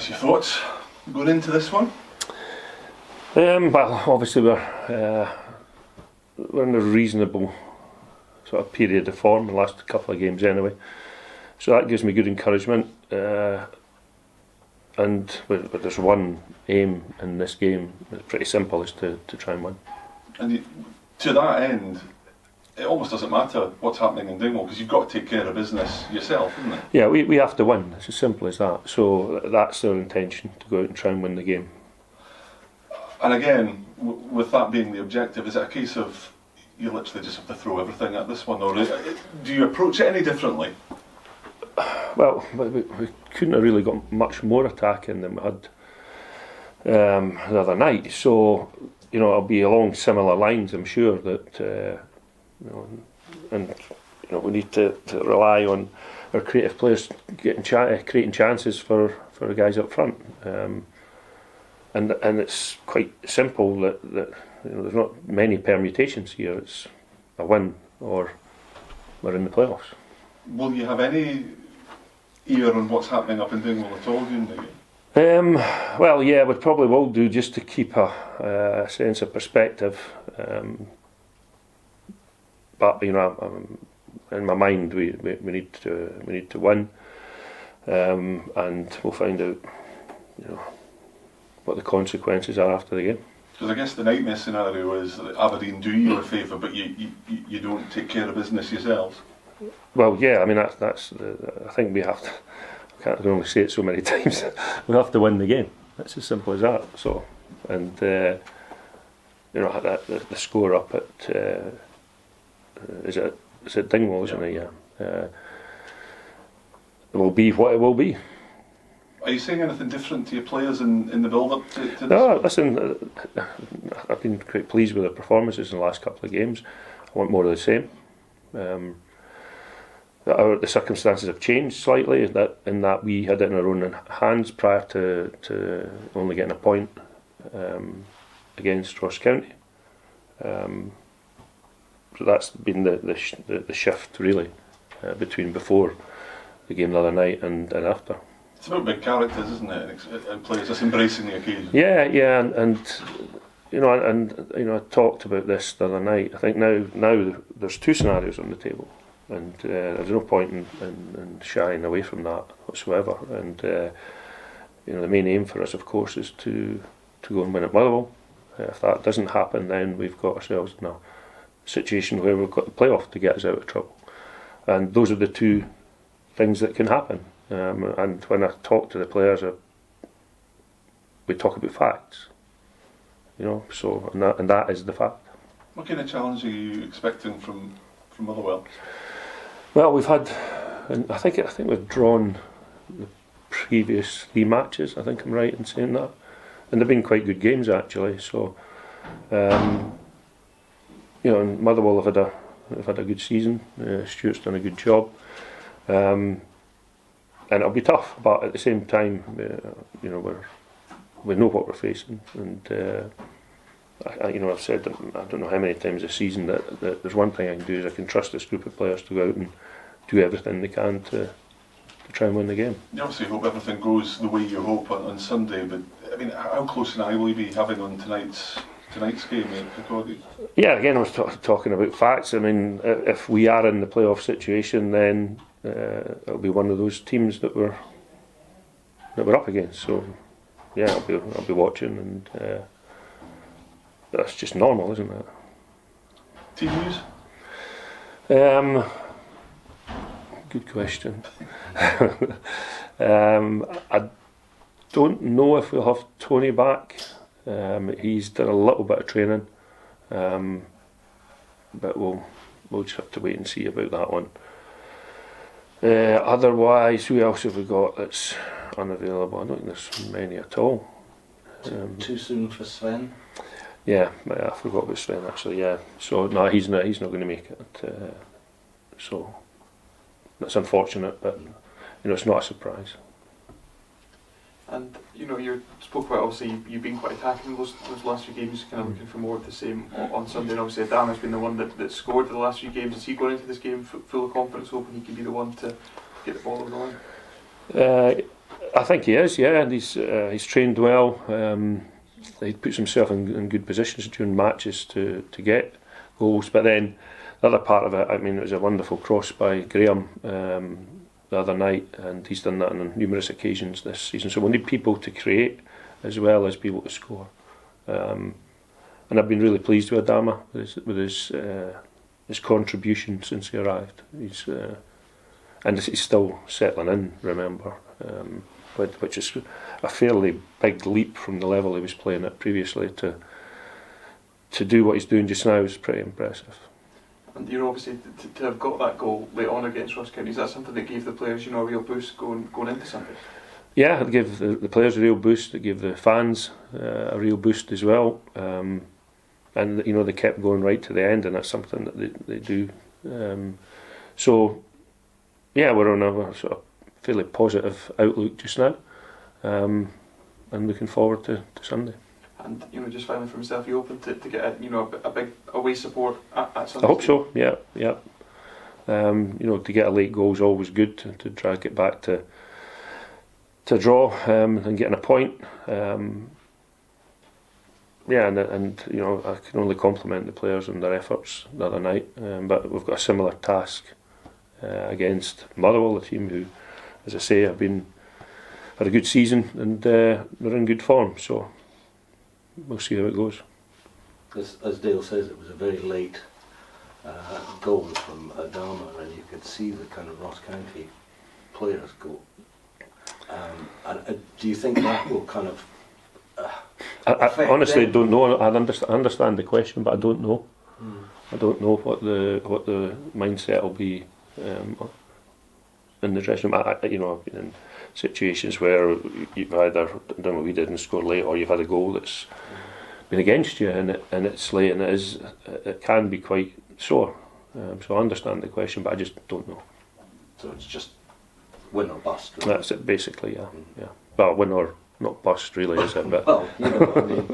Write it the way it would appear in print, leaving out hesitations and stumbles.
What's your thoughts going into this one? Well, obviously we're in a reasonable sort of period of form, the last couple of games anyway. So that gives me good encouragement. And there's one aim in this game, it's pretty simple, is to try and win. And to that end, it almost doesn't matter what's happening in Dingwall because you've got to take care of business yourself, isn't it? Yeah, we have to win, it's as simple as that. So that's our intention, to go out and try and win the game. And again, with that being the objective, is it a case of you literally just have to throw everything at this one, or do you approach it any differently? Well, we couldn't have really got much more attacking than we had the other night. So, it'll be along similar lines, I'm sure, that we need to rely on our creative players creating chances for the guys up front. And it's quite simple that there's not many permutations here. It's a win or we're in the playoffs. Will you have any ear on what's happening up in Dingwall at all during the game? Well, yeah, we probably will do, just to keep a sense of perspective. But in my mind, we need to win, and we'll find out, what the consequences are after the game. Because I guess the nightmare scenario is that Aberdeen do you a favour, but you don't take care of business yourselves. Well, yeah, I mean that's I think we have to. I can't only say it so many times. We have to win the game. That's as simple as that. So, and the score up at is it Dingwall, isn't it? Yeah. It will be what it will be. Are you saying anything different to your players in the build-up to this? No, listen, I've been quite pleased with the performances in the last couple of games. I want more of the same. The circumstances have changed slightly, in that we had it in our own hands prior to only getting a point against Ross County. So that's been the shift, really, between before the game the other night and after. It's about big characters, isn't it? And players just embracing the occasion. Yeah, and I talked about this the other night. I think now there's two scenarios on the table, and there's no point in shying away from that whatsoever. And the main aim for us, of course, is to go and win at Motherwell. If that doesn't happen, then we've got ourselves in a situation where we've got the playoff to get us out of trouble. And those are the two things that can happen. And when I talk to the players, we talk about facts, so and that is the fact. What kind of challenge are you expecting from Motherwell? Well, we've had, I think we've drawn the previous 3 matches. I think I'm right in saying that, and they've been quite good games actually. So, and Motherwell have had a good season. Stuart's done a good job. And it'll be tough, but at the same time, we know what we're facing, and I've said, I don't know how many times this season, that there's one thing I can do is I can trust this group of players to go out and do everything they can to try and win the game. You obviously hope everything goes the way you hope on Sunday, but I mean, how close an eye will you be having on tonight's game at Cody? Yeah, again, I was talking about facts. I mean, if we are in the playoff situation, then it'll be one of those teams that we're up against. So yeah, I'll be watching, and that's just normal, isn't it? Team news? Good question. I don't know if we'll have Tony back. He's done a little bit of training, but we'll just have to wait and see about that one. Otherwise, who else have we got that's unavailable? I don't think there's many at all. Too soon for Sven? Yeah, I forgot about Sven actually. Yeah, so no, he's not going to make it. So that's unfortunate, but it's not a surprise. And you spoke about, obviously you've been quite attacking those last few games, kind of looking for more of the same on Sunday. And obviously Adam has been the one that scored the last few games. Is he going into this game full of confidence, hoping he can be the one to get the ball over the line? I think he is, yeah, and he's trained well. He puts himself in good positions during matches to get goals. But then the other part of it, I mean, it was a wonderful cross by Graham the other night, and he's done that on numerous occasions this season. So we need people to create as well as people to score. And I've been really pleased with Adama, with his contribution since he arrived. And he's still settling in, remember, which is a fairly big leap from the level he was playing at previously to do what he's doing just now is pretty impressive. And obviously to have got that goal late on against Ross County, is that something that gave the players a real boost going into Sunday? Yeah, it gave the players a real boost. It gave the fans a real boost as well. And they kept going right to the end, and that's something that they do. So yeah, we're on a sort of fairly positive outlook just now, and looking forward to Sunday. And just finally for myself, you open to get a big away support at Sunday? I hope so. Yeah. To get a late goal is always good to try to get back to draw and getting a point. And I can only compliment the players on their efforts the other night. But we've got a similar task against Motherwell, a team who, as I say, had a good season and they're in good form. So we'll see how it goes. As Dale says, it was a very late goal from Adama, and you could see the kind of Ross County players go. Do you think that will kind of? I honestly don't know. I understand the question, but I don't know. I don't know what the mindset will be in the dressing room. I've been in situations where you've either done what we did and scored late, or you've had a goal that's been against you and it's late, and it can be quite sore. So I understand the question, but I just don't know. So it's just win or bust. Really. That's it, basically. Yeah. Well, win or not bust, really, is it? But well, you know what I mean.